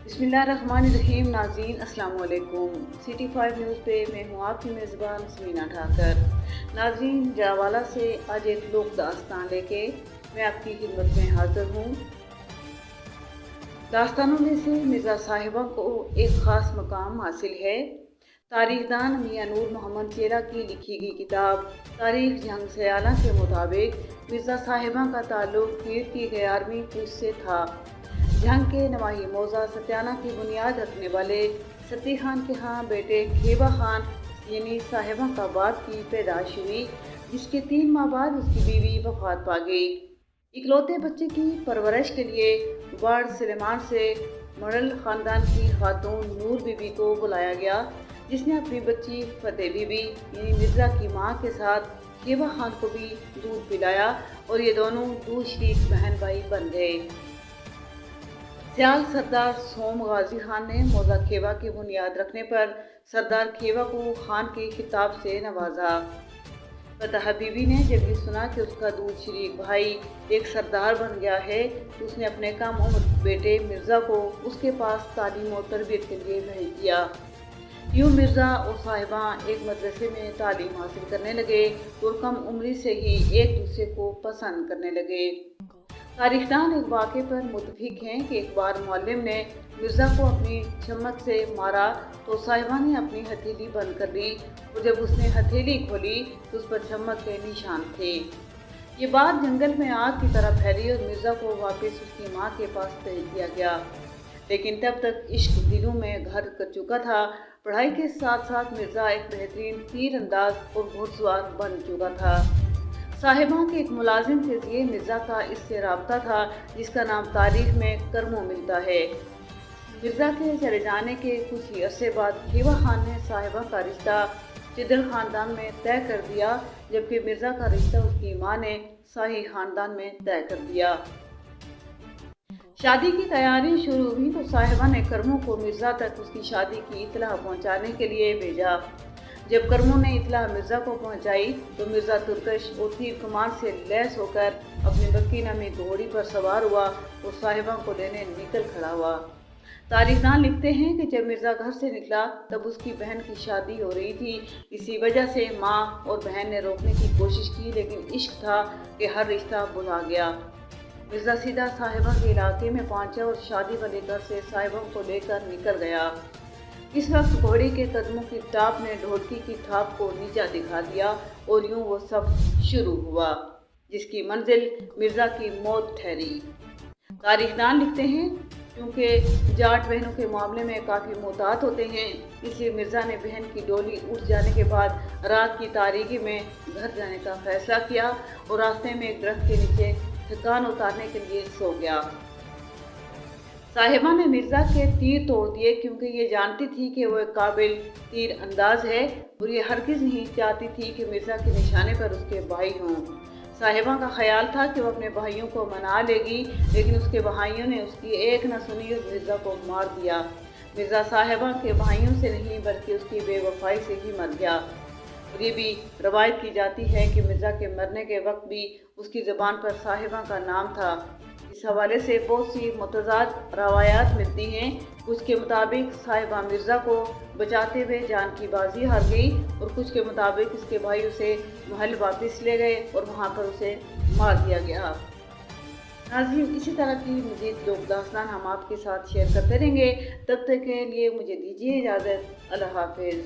बिस्मिल्लाहिर्रहमानिर्रहीम। नाज़रीन अस्सलाम वालेकुम। सिटी 5 न्यूज़ पे मैं हूँ आपकी मेज़बान समीना ठाकर। नाज़रीन, जावाला से आज एक लोक दास्तान लेके मैं आपकी खिदमत में हाजिर हूँ। दास्तानों में से मिर्ज़ा साहिबा को एक ख़ास मकाम हासिल है। तारीखदान मियां नूर मोहम्मद चेरा की लिखी गई किताब तारीख जंग सयाला के मुताबिक मिर्ज़ा साहिबा का ताल्लुक पीर की 11वीं पूछ से था। जंग के नवाही मौजा सत्याना की बुनियाद रखने वाले सती खान के यहाँ बेटे खेबा खान यानी साहिबा का बाप की पैदाइश हुई, जिसके 3 माह बाद उसकी बीवी वफात पा गई। इकलौते बच्चे की परवरिश के लिए वार्ड सुलेमान से मरल ख़ानदान की खातून नूर बीबी को बुलाया गया, जिसने अपनी बच्ची फतेह बीबी यानी मिर्ज़ा की माँ के साथ खेबा खान को भी दूध पिलाया और ये दोनों दूध शरीक बहन भाई बन गए। सियाल सरदार सोम गाजी खान ने मौजा खेबा की बुनियाद रखने पर सरदार खेबा को खान के खिताब से नवाजा। फतेह बीबी ने जब ये सुना कि उसका दूध शरीक भाई एक सरदार बन गया है तो उसने अपने कम उम्र बेटे मिर्ज़ा को उसके पास तालीम और तरबियत के लिए भेज दिया। यूँ मिर्ज़ा और साहिबा एक मदरसे में तालीम हासिल करने लगे और कम उम्री से ही एक दूसरे को पसंद करने लगे। तारीखदान एक वाक़े पर मुतफिक हैं कि एक बार मुअल्लिम ने मिर्ज़ा को अपनी चम्मच से मारा तो साहिबा ने अपनी हथेली बंद कर ली और जब उसने हथेली खोली तो उस पर चम्मच के निशान थे। ये बात जंगल में आग की तरह फैली और मिर्ज़ा को वापस उसकी माँ के पास भेज दिया गया, लेकिन तब तक इश्क दिलों में घर कर चुका था। पढ़ाई के साथ साथ मिर्ज़ा एक बेहतरीन तीर अंदाज और घुड़सवार बन चुका था। साहिबा के एक मुलाजिम के ज़रिए मिर्ज़ा का इससे राब्ता था जिसका नाम तारीख में करमो मिलता है। मिर्ज़ा के चले जाने के कुछ ही अरसे बाद खेबा खान ने साहिबा का रिश्ता चिदल ख़ानदान में तय कर दिया, जबकि मिर्ज़ा का रिश्ता उसकी माँ ने शाही ख़ानदान में तय कर दिया। शादी की तैयारी शुरू हुई तो साहिबा ने करमो को मिर्ज़ा तक उसकी शादी की इत्तला पहुँचाने के लिए भेजा। जब करमो ने इत्तला मिर्ज़ा को पहुंचाई तो मिर्ज़ा तुर्कश और तीर कमान से लैस होकर अपनी बक्की नामी घोड़ी पर सवार हुआ और साहिबा को लेने निकल खड़ा हुआ। तारीखदान लिखते हैं कि जब मिर्ज़ा घर से निकला तब उसकी बहन की शादी हो रही थी। इसी वजह से माँ और बहन ने रोकने की कोशिश की, लेकिन इश्क था कि हर रिश्ता बुला गया। मिर्ज़ा सीधा साहिबा के इलाके में पहुंचा और शादी वाले घर से साहिबा को लेकर निकल गया। इस वक्त घोड़ी के कदमों की टाप ने ढोलकी की थाप को नीचा दिखा दिया और यूं वो सब शुरू हुआ, जिसकी मंजिल मिर्ज़ा की मौत ठहरी। तारीखदान लिखते हैं क्योंकि जाट बहनों के मामले में काफ़ी मोहतात होते हैं, इसलिए मिर्ज़ा ने बहन की डोली उठ जाने के बाद रात की तारीकी में घर जाने का फैसला किया और रास्ते में एक दरख्त के नीचे थकान उतारने के लिए सो गया। साहिबा ने मिर्ज़ा के तीर तोड़ दिए क्योंकि ये जानती थी कि वो एक काबिल तीर अंदाज है और ये हरगिज़ नहीं चाहती थी कि मिर्ज़ा के निशाने पर उसके भाई हों। साहिबा का ख्याल था कि वो अपने भाइयों को मना लेगी, लेकिन उसके भाइयों ने उसकी एक न सुनी और मिर्ज़ा को मार दिया। मिर्ज़ा साहिबा के भाइयों से नहीं बल्कि उसकी बेवफाई से ही मर गया। और ये भी रवायत की जाती है कि मिर्ज़ा के मरने के वक्त भी उसकी ज़बान पर साहिबा का नाम था। इस हवाले से बहुत सी मुतज़ाद रवायात मिलती हैं। कुछ के मुताबिक साहिबा मिर्ज़ा को बचाते हुए जान की बाजी हार गई और कुछ के मुताबिक उसके भाई उसे महल वापस ले गए और वहाँ पर उसे मार दिया गया। नाज़रीन, इसी तरह की मज़ीद लोक दास्तान हम आपके साथ शेयर करते रहेंगे। तब तक के लिए मुझे दीजिए इजाज़त। अल्लाह हाफ़िज़।